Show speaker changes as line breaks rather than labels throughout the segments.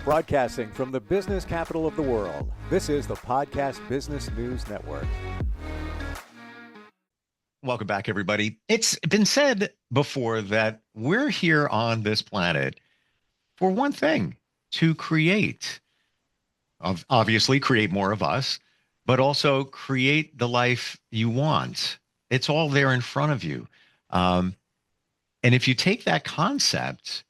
Broadcasting from the business capital of the world, this is the Podcast Business News Network.
Welcome back, everybody. It's been said before that we're here on this planet for one thing, to create. Obviously, create more of us, but also create the life you want. It's all there in front of you. And if you take that concept,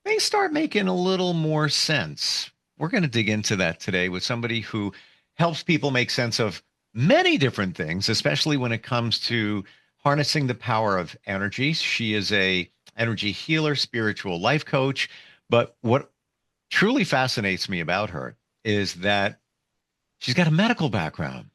things start making a little more sense. We're going to dig into that today with somebody who helps people make sense of many different things, especially when it comes to harnessing the power of energy. She is a energy healer, spiritual life coach. But what truly fascinates me about her is that she's got a medical background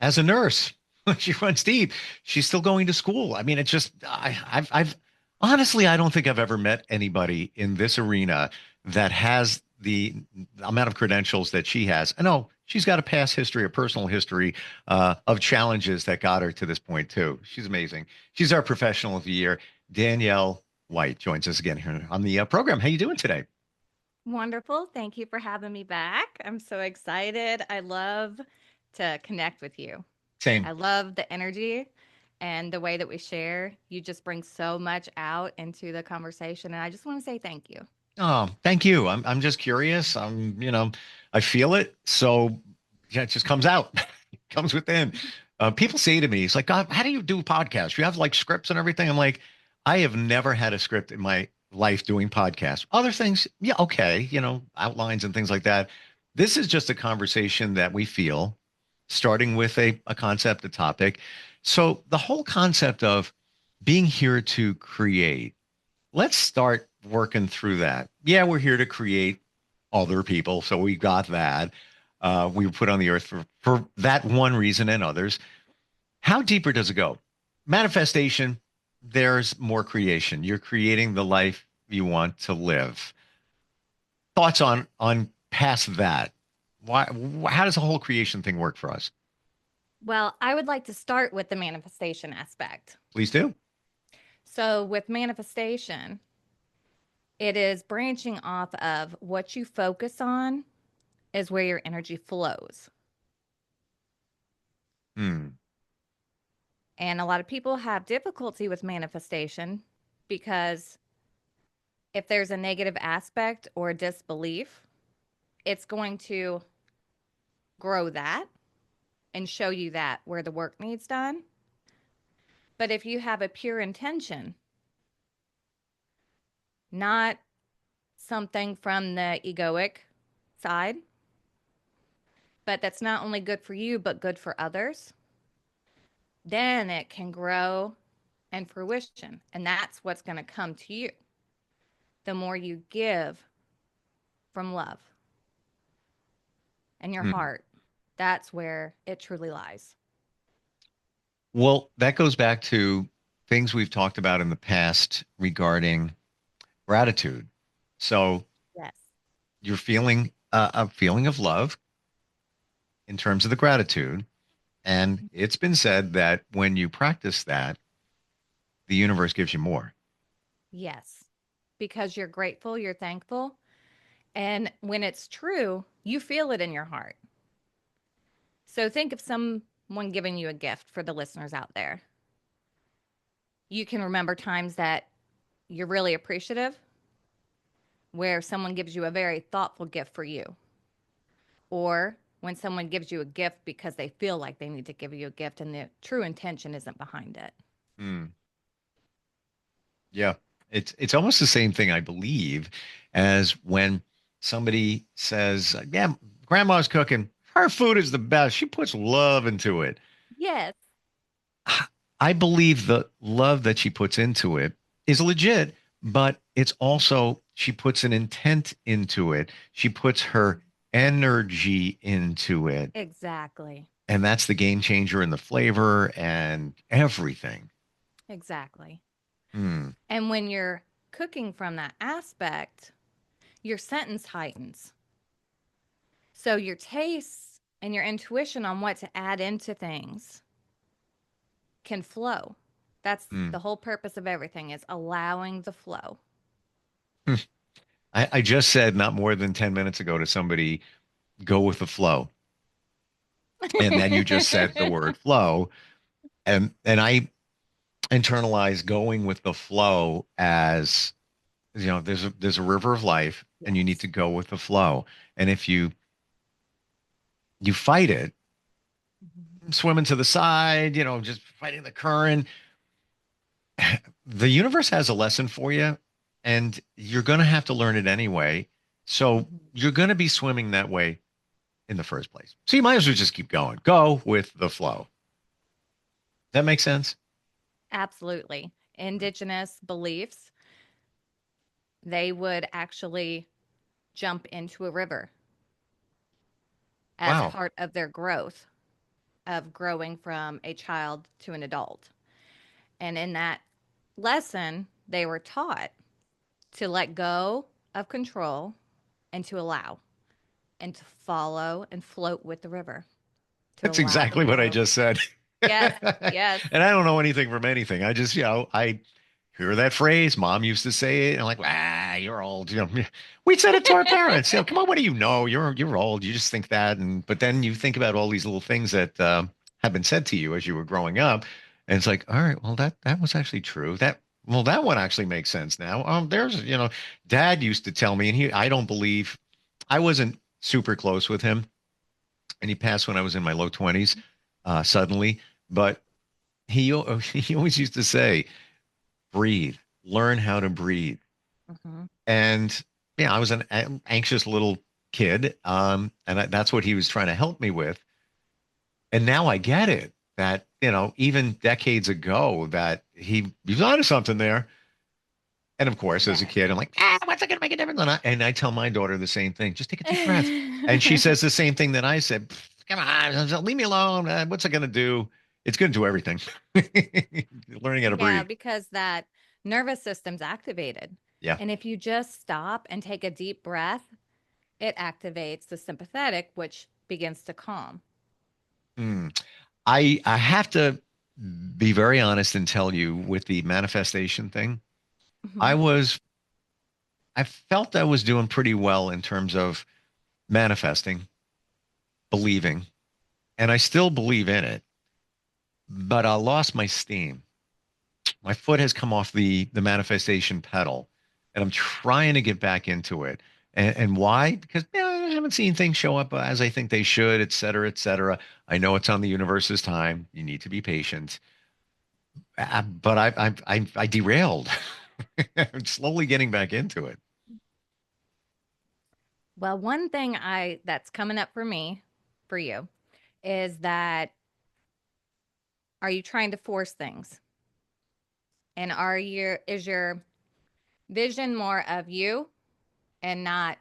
as a nurse. She runs deep. She's still going to school. I mean, it's just, I've honestly, I don't think I've ever met anybody in this arena that has the amount of credentials that she has. I know she's got a past history, a personal history of challenges that got her to this point too. She's amazing. She's our professional of the year. Danielle White joins us again here on the program. How you doing today?
Wonderful. Thank you for having me back. I'm so excited. I love to connect with you.
Same.
I love the energy and the way that we share. You just bring so much out into the conversation. And I just want to say thank you.
Oh, thank you. I'm just curious. I feel it. So yeah, it just comes out, it comes within. People say to me, it's like, God, how do you do podcasts? You have like scripts and everything. I'm like, I have never had a script in my life doing podcasts. Other things, yeah, okay, outlines and things like that. This is just a conversation that we feel, starting with a concept, a topic. So the whole concept of being here to create, let's start working through that. Yeah, we're here to create other people. So we got that. We were put on the earth for that one reason and others. How deeper does it go? Manifestation, there's more creation. You're creating the life you want to live. Thoughts on past that? Why? How does the whole creation thing work for us?
Well, I would like to start with the manifestation aspect.
Please do.
So, with manifestation, it is branching off of what you focus on is where your energy flows.
Hmm.
And a lot of people have difficulty with manifestation because if there's a negative aspect or a disbelief, it's going to grow that and show you that where the work needs done. But if you have a pure intention, not something from the egoic side, but that's not only good for you, but good for others, then it can grow and fruition. And that's what's going to come to you. The more you give from love and your
Hmm.
heart, that's where it truly lies.
Well, that goes back to things we've talked about in the past regarding gratitude. So
Yes.
you're feeling a feeling of love in terms of the gratitude. And it's been said that when you practice that, the universe gives you more.
Yes. Because you're grateful, you're thankful. And when it's true, you feel it in your heart. So think of someone giving you a gift for the listeners out there. You can remember times that you're really appreciative, where someone gives you a very thoughtful gift for you, or when someone gives you a gift because they feel like they need to give you a gift and the true intention isn't behind it.
Hmm. Yeah. It's almost the same thing, I believe, as when somebody says, yeah, grandma's cooking. Her food is the best. She puts love into it.
Yes,
I believe the love that she puts into it is legit, but it's also she puts an intent into it. She puts her energy into it.
exactly.
And that's the game changer in the flavor and everything.
Exactly.
Hmm.
And when you're cooking from that aspect, your sentence heightens. So your taste and your intuition on what to add into things can flow. That's
Hmm.
the whole purpose of everything is allowing the flow.
I just said not more than 10 minutes ago to somebody, go with the flow. And then you just said the word flow. And I internalize going with the flow as, there's a river of life and you need
Yes.
to go with the flow. And if you fight it,
Mhm.
swimming to the side, just fighting the current, the universe has a lesson for you and you're going to have to learn it anyway. So
Mhm.
you're going to be swimming that way in the first place. So you might as well just keep going. Go with the flow. That makes sense?
Absolutely. Indigenous beliefs, they would actually jump into a river as
Wow.
part of their growth of growing from a child to an adult. And in that lesson, they were taught to let go of control and to allow and to follow and float with the river, to
That's
allow the
exactly what I
flow.
just said.
Yes, yes.
And I don't know anything from anything. I just, I hear that phrase. Mom used to say it, and I'm like, you're old. We said it to our parents. Come on, what do you know? You're old. You just think that, and but then you think about all these little things that have been said to you as you were growing up, and it's like, all right, well that was actually true. That one actually makes sense now. There's, Dad used to tell me, and I don't believe, I wasn't super close with him, and he passed when I was in my low 20s, suddenly. But he always used to say, breathe, learn how to breathe.
Mhm.
And yeah, I was an anxious little kid, and that's what he was trying to help me with. And now I get it that, even decades ago, that he's onto something there. And of course, as a
Yes.
kid, I'm like, what's it going to make a difference? And I tell my daughter the same thing. Just take a deep breath. And she says the same thing that I said. Come on, leave me alone. What's it going to do? It's going to do everything. Learning how to
Yeah,
breathe.
because that nervous system's activated.
Yeah.
And if you just stop and take a deep breath, it activates the sympathetic, which begins to calm.
Mm. I have to be very honest and tell you, with the manifestation thing, I
Mhm.
was I felt I was doing pretty well in terms of manifesting, believing, and I still believe in it, but I lost my steam. My foot has come off the manifestation pedal, and I'm trying to get back into it. And why? Because I haven't seen things show up as I think they should, et cetera, et cetera. I know it's on the universe's time. You need to be patient. But I derailed. I'm slowly getting back into it.
Well, one thing I that's coming up for me, for you, is that are you trying to force things? And is your vision more of you and not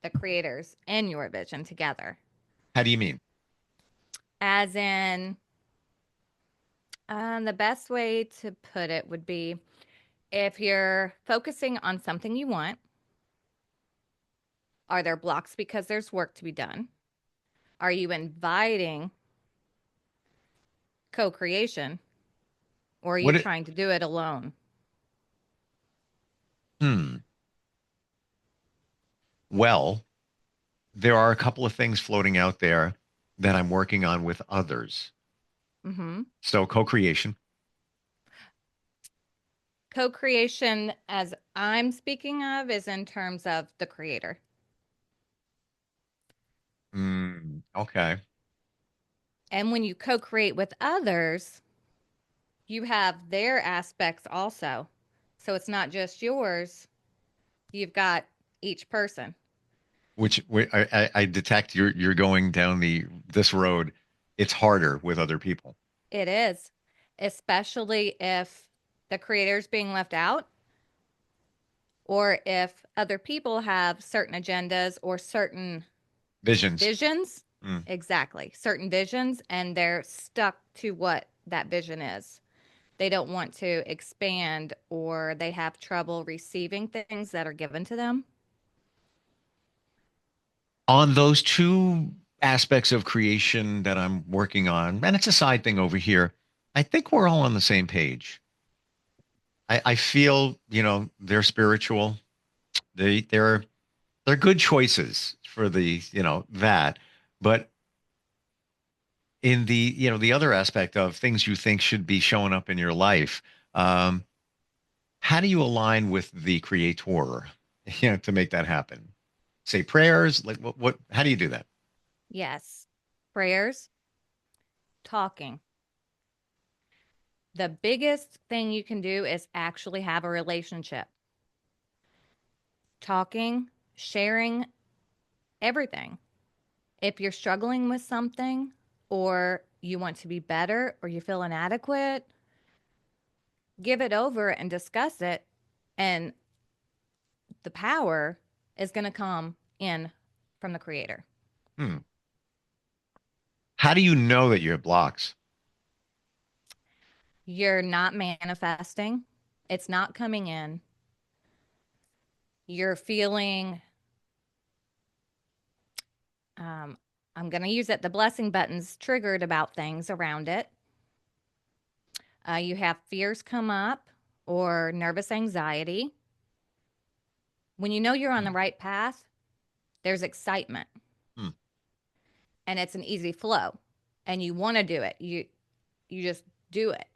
the creators and your vision together?
How do you mean?
As in, the best way to put it would be if you're focusing on something you want, are there blocks because there's work to be done? Are you inviting co creation or are you
What it,
trying to do it alone?
hmm. Well, there are a couple of things floating out there that I'm working on with others.
Mm-hmm.
So co-creation.
Co creation, as I'm speaking of, is in terms of the creator.
Okay.
And when you co create with others, you have their aspects also. So it's not just yours, you've got each person.
I detect you're going down this road. It's harder with other people.
It is, especially if the creator's being left out or if other people have certain agendas or certain
Visions.
visions.
Mm.
Exactly. Certain visions, and they're stuck to what that vision is. They don't want to expand or they have trouble receiving things that are given to them.
On those two aspects of creation that I'm working on, and it's a side thing over here, I think we're all on the same page. I feel, they're spiritual. They're good choices for the, that. But in the, the other aspect of things you think should be showing up in your life, um, how do you align with the creator, to make that happen? Say prayers, like how do you do that?
Yes. Prayers, talking. The biggest thing you can do is actually have a relationship. Talking, sharing everything. If you're struggling with something or you want to be better or you feel inadequate, give it over and discuss it. And the power is going to come in from the creator.
Hmm. How do you know that you have blocks?
You're not manifesting, it's not coming in. You're feeling, um, I'm going to use it, the blessing button's triggered about things around it. You have fears come up or nervous anxiety. When you know you're on the
Hmm.
right path, there's excitement
Hmm.
and it's an easy flow and you want to do it. You just do it.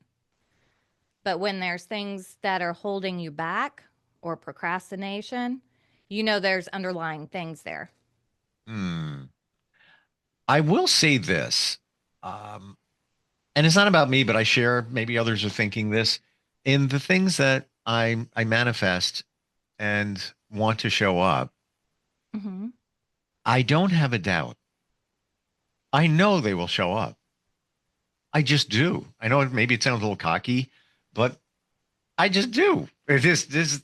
But when there's things that are holding you back or procrastination, there's underlying things there.
Hmm. I will say this, um, and it's not about me, but I share, maybe others are thinking this, in the things that I manifest and want to show up.
Hmm.
I don't have a doubt. I know they will show up. I just do. I know maybe it sounds a little cocky, but I just do. It is this,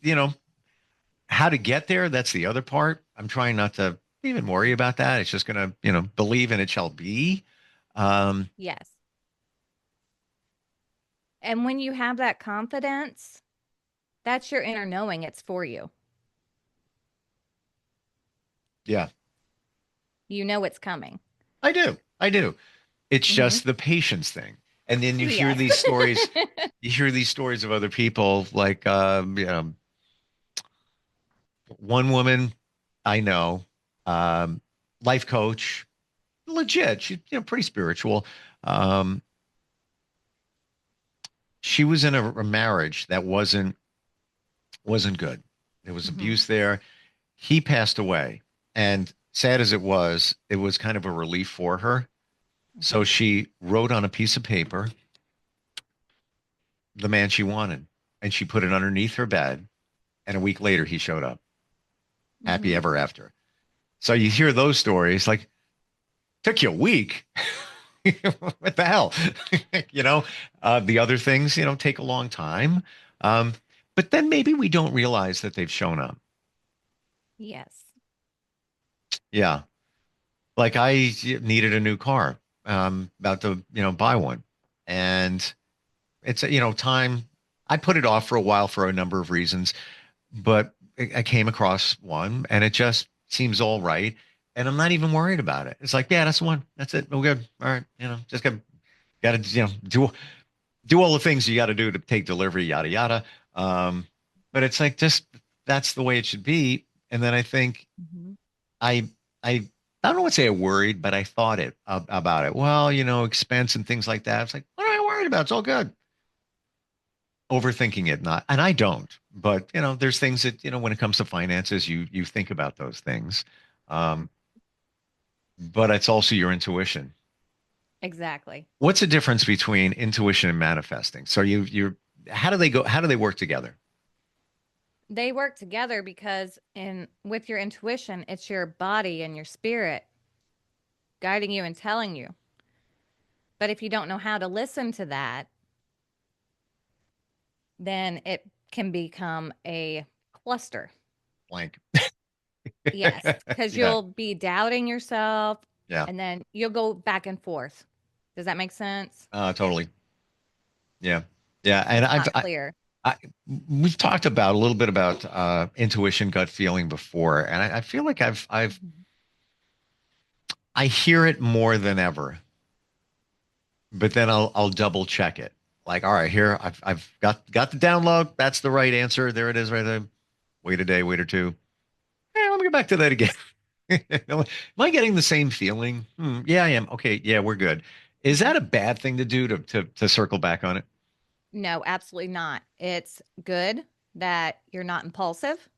how to get there. That's the other part. I'm trying not to even worry about that. It's just gonna, believe and it shall be. Um,
Yes. And when you have that confidence, that's your inner knowing it's for you.
yeah,
You know it's coming.
I do. I do. It's
Hmm.
just the patience thing. And then you hear
Yes.
these stories. You hear these stories of other people, like, one woman I know, um, life coach, legit. She's, pretty spiritual. Um, she was in a marriage that wasn't good. There was
Hmm.
abuse there. He passed away, and sad as it was kind of a relief for her. So
Hmm.
she wrote on a piece of paper the man she wanted, and she put it underneath her bed. And a week later, he showed up, happy
Hmm.
ever after. So you hear those stories, like, took you a week. What the hell? you know, the other things, take a long time. Um, but then maybe we don't realize that they've shown up.
Yes.
Yeah. Like I needed a new car, about to, buy one. And it's, time. I put it off for a while for a number of reasons, but I came across one and it just seems all right. And I'm not even worried about it. It's like, yeah, that's the one. That's it. We're good. All right. Just got to, do all the things you got to do to take delivery, yada, yada. Um, but it's like, just, that's the way it should be. And then I think
Hmm.
I, I, I don't want to say I worried, but I thought about it. Well, expense and things like that. It's like, what am I worried about? It's all good. Overthinking it, not, and I don't, but there's things that, when it comes to finances, you think about those things. Um, but it's also your intuition.
Exactly.
What's the difference between intuition and manifesting? So how do they go? How do they work together?
They work together because in with your intuition, it's your body and your spirit guiding you and telling you. But if you don't know how to listen to that, then it can become a cluster.
Blank.
Yes, because
Yeah.
you'll be doubting yourself
Yeah.
and then you'll go back and forth. Does that make sense?
Totally. Yeah. Yeah. And
It's not clear.
I, we've talked about a little bit about, intuition, gut feeling before, and I feel like
Mhm.
I hear it more than ever, but then I'll double check it. Like, all right, here I've got the download. That's the right answer. There it is, right there. Wait a day, wait or two. back to that again. Am I getting the same feeling? Yeah, I am. Okay, yeah, we're good. Is
Mhm.
that a bad thing to do to circle back on it?
No, absolutely not. It's good that you're not impulsive.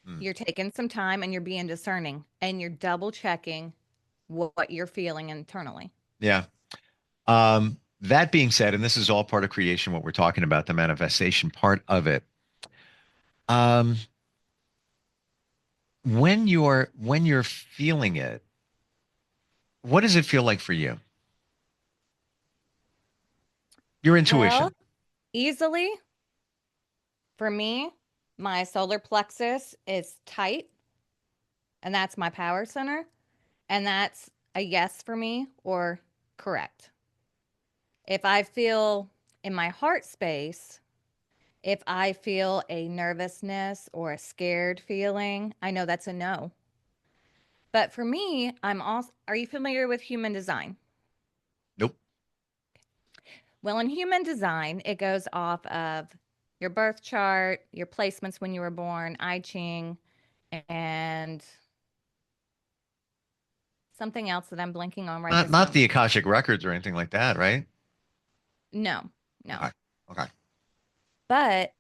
Hmm.
You're taking some time and you're being discerning and you're double checking what you're feeling internally.
Yeah. That being said, and this is all part of creation, what we're talking about, the manifestation part of it. Um, when you're feeling it, what does it feel like for you? Your
Well,
intuition.
easily for me, my solar plexus is tight, and that's my power center. And that's a yes for me or correct. If I feel in my heart space, if I feel a nervousness or a scared feeling, I know that's a no. But for me, I'm also, are you familiar with human design?
Nope.
Well, in human design, it goes off of your birth chart, your placements when you were born, I Ching, and something else that I'm blinking on right
Not
this
not the
moment.
Akashic records or anything like that, right?
No, no.
Okay. Okay.
But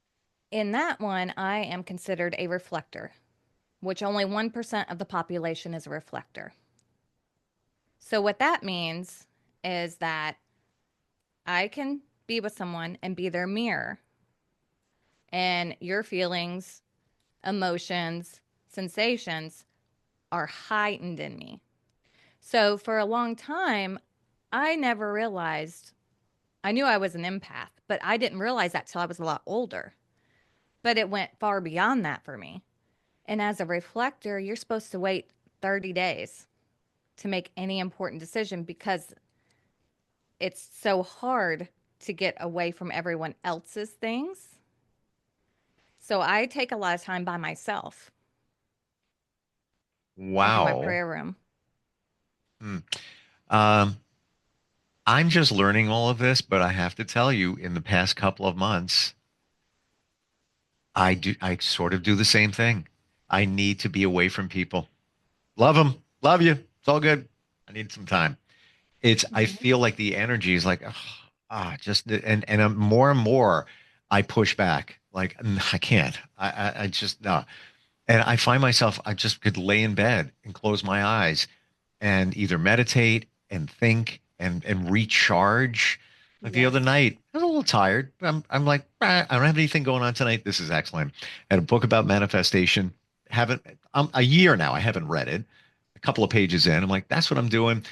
in that one, I am considered a reflector, which only 1% of the population is a reflector. So, what that means is that I can be with someone and be their mirror, and your feelings, emotions, sensations are heightened in me. So, for a long time, I never realized, I knew I was an empath, but I didn't realize that till I was a lot older. But it went far beyond that for me. And as a reflector, you're supposed to wait 30 days to make any important decision because it's so hard to get away from everyone else's things. So I take a lot of time by myself into my
Wow.
prayer room.
Hmm. Um, I'm just learning all of this, but I have to tell you, in the past couple of months, I sort of do the same thing. I need to be away from people. Love them, love you. It's all good. I need some time. I
Mhm.
feel like the energy is like, just, and more and more I push back. Like, I can't. I just, no. And I find myself, I just could lay in bed and close my eyes and either meditate and think and recharge. Like the other
Yes.
night, I was a little tired. I'm like, I don't have anything going on tonight. This is excellent. I had a book about manifestation. Haven't a year now. I haven't read it. A couple of pages in, I'm like, that's what I'm doing.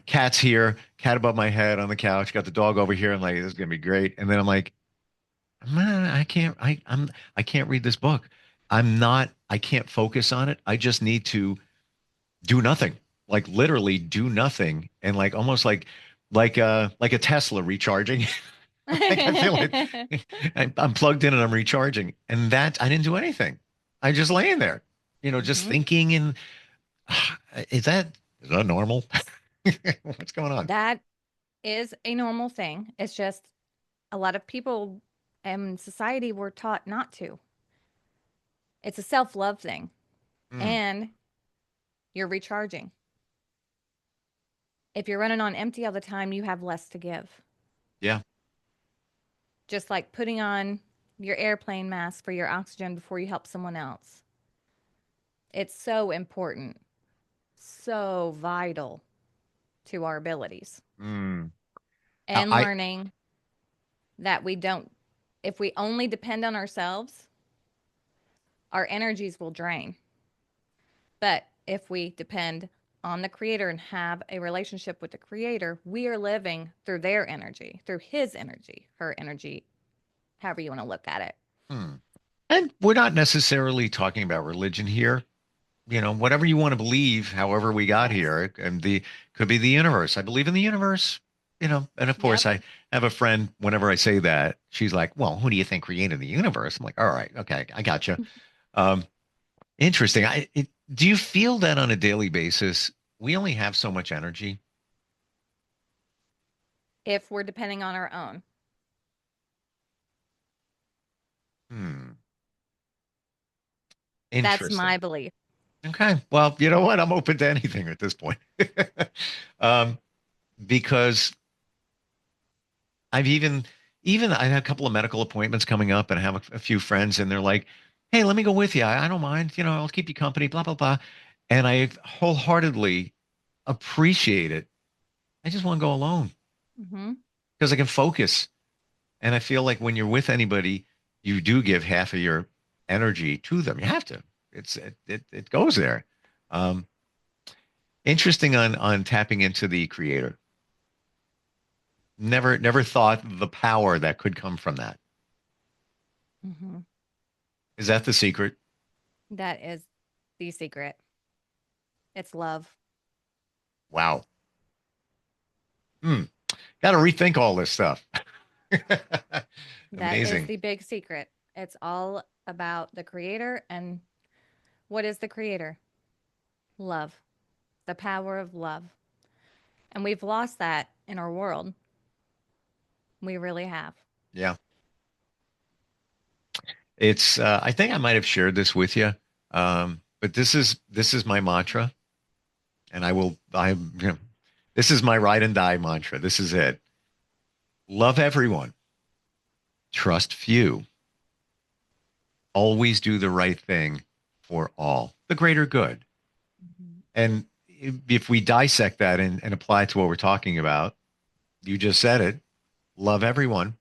Cat's here, cat above my head on the couch. Got the dog over here. I'm like, this is gonna be great. And then I'm like, man, I can't. I can't read this book. I'm not. I can't focus on it. I just need to do nothing, like literally do nothing, and like almost like a Tesla recharging. Like I feel like I'm plugged in and I'm recharging, and that I didn't do anything. I just laying there, just
Mhm.
thinking. And is that is that normal? What's going on?
That is a normal thing. It's just a lot of people in society were taught not to. It's a self love thing,
Hmm.
and you're recharging. If you're running on empty all the time, you have less to give.
Yeah.
Just like putting on your airplane mask for your oxygen before you help someone else. It's so important, so vital to our abilities.
Hmm.
And
I
learning that we don't, if we only depend on ourselves, our energies will drain. But if we depend on the creator and have a relationship with the creator, we are living through their energy, through his energy, her energy, however you want to look at it.
hmm. And we're not necessarily talking about religion here. Whatever you want to believe, however we got
Yes.
here, and the could be the universe. I believe in the universe. And of course,
Yep.
I have a friend. Whenever I say that, she's like, "Well, who do you think created the universe?" I'm like, "All right, okay, I got you." Um, Interesting. Do you feel that on a daily basis? We only have so much energy.
If we're depending on our own.
Hmm.
That's
Interesting.
my belief.
Okay. Well, you know what? I'm open to anything at this point. um, because I've even I had a couple of medical appointments coming up, and I have a few friends, and they're like, "Hey, let me go with you. I don't mind. I'll keep you company." Blah blah blah. And I wholeheartedly appreciate it. I just want to go alone
Hmm.
because I can focus. And I feel like when you're with anybody, you do give half of your energy to them. You have to. It goes there. Um, Interesting on tapping into the creator. Never thought the power that could come from that.
Hmm.
Is that the secret?
That is the secret. It's love.
Wow. Hmm. Got to rethink all this stuff.
That is
Amazing.
the big secret. It's all about the creator. And what is the creator? Love, the power of love. And we've lost that in our world. We really have.
Yeah. It's I think I might have shared this with you. But this is my mantra, and this is my ride and die mantra. This is it. Love everyone, trust few, always do the right thing for all, the greater good.
Mhm.
And if we dissect that and apply it to what we're talking about, you just said it. Love everyone.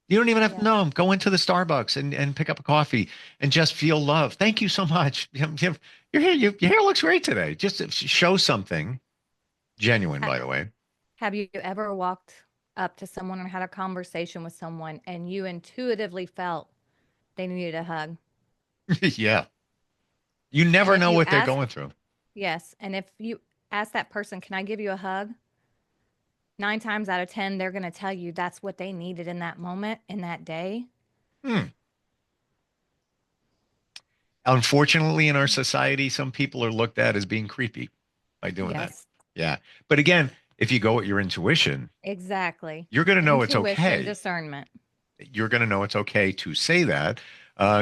You don't even have to
Yes.
know them. Go into the Starbucks and pick up a coffee and just feel love. Thank you so much. Your hair looks great today. Just show something genuine,
Ha-
by the way.
Have you ever walked up to someone or had a conversation with someone and you intuitively felt they needed a hug?
Yeah. You
And
never
if
know
you
what they're
ask,
going through.
yes, and if you ask that person, can I give you a hug? 9 times out of 10, they're going to tell you that's what they needed in that moment, in that day.
Hmm. Unfortunately, in our society, some people are looked at as being creepy by doing that.
Yes,
Yeah. But again, if you go with your intuition,
exactly.
you're going to know it's
Intuition,
okay.
discernment.
You're going to know it's okay to say that.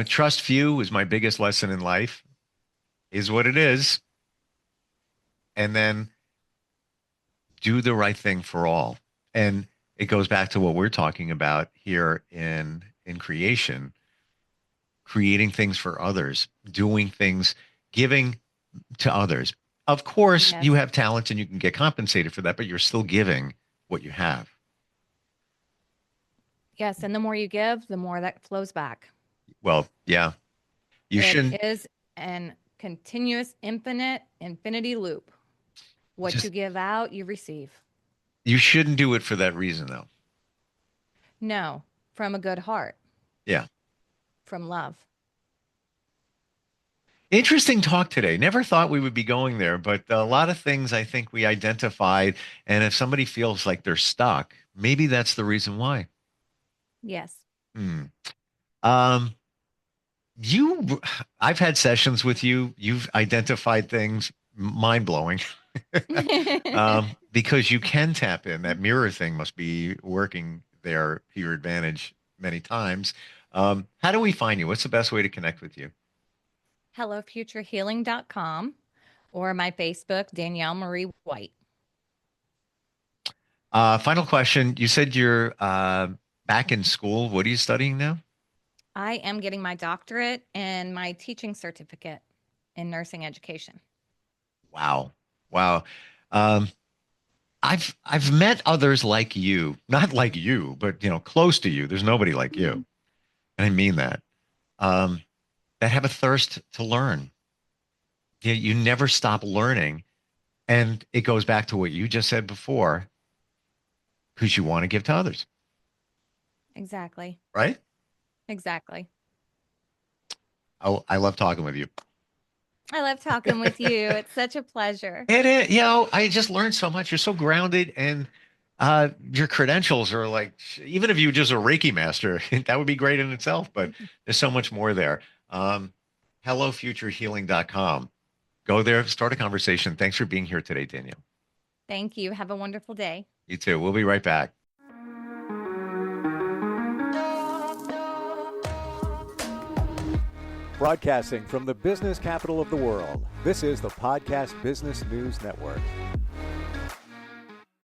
Trust few is my biggest lesson in life, is what it is. And then do the right thing for all. And it goes back to what we're talking about here in creation, creating things for others, doing things, giving to others. Of course, you
Yes.
have talent and you can get compensated for that, but you're still giving what you have.
Yes. And the more you give, the more that flows back.
Well, yeah, you
It
shouldn't
is an continuous, infinity loop. What you
just
give out, you receive.
you shouldn't do it for that reason though.
No, from a good heart,
Yeah.
from love.
Interesting talk today. Never thought we would be going there, but a lot of things I think we identified. And if somebody feels like they're stuck, maybe that's the reason why.
Yes.
Hmm. Um, you, I've had sessions with you. You've identified things mind blowing, because you can tap in. That mirror thing must be working there to your advantage many times. How do we find you? What's the best way to connect with you?
HelloFutureHealing.com or my Facebook, Danielle Marie White.
Final question. You said you're back in school. What are you studying now?
I am getting my doctorate and my teaching certificate in nursing education.
Wow. Wow. Um, I've met others like you, not like you, but close to you. There's nobody like you.
Mhm.
And I mean that. Um, that have a thirst to learn. You never stop learning. And it goes back to what you just said before, because you want to give to others,
Exactly.
right?
Exactly.
Oh, I love talking with you.
I love talking with you. It's such a pleasure.
It is, I just learned so much. You're so grounded, and your credentials are like, even if you were just a Reiki master, that would be great in itself. But there's so much more there. Um, HelloFutureHealing.com. Go there, start a conversation. Thanks for being here today, Danielle.
Thank you. Have a wonderful day.
You too. We'll be right back.
Broadcasting from the business capital of the world, this is the Podcast Business News Network.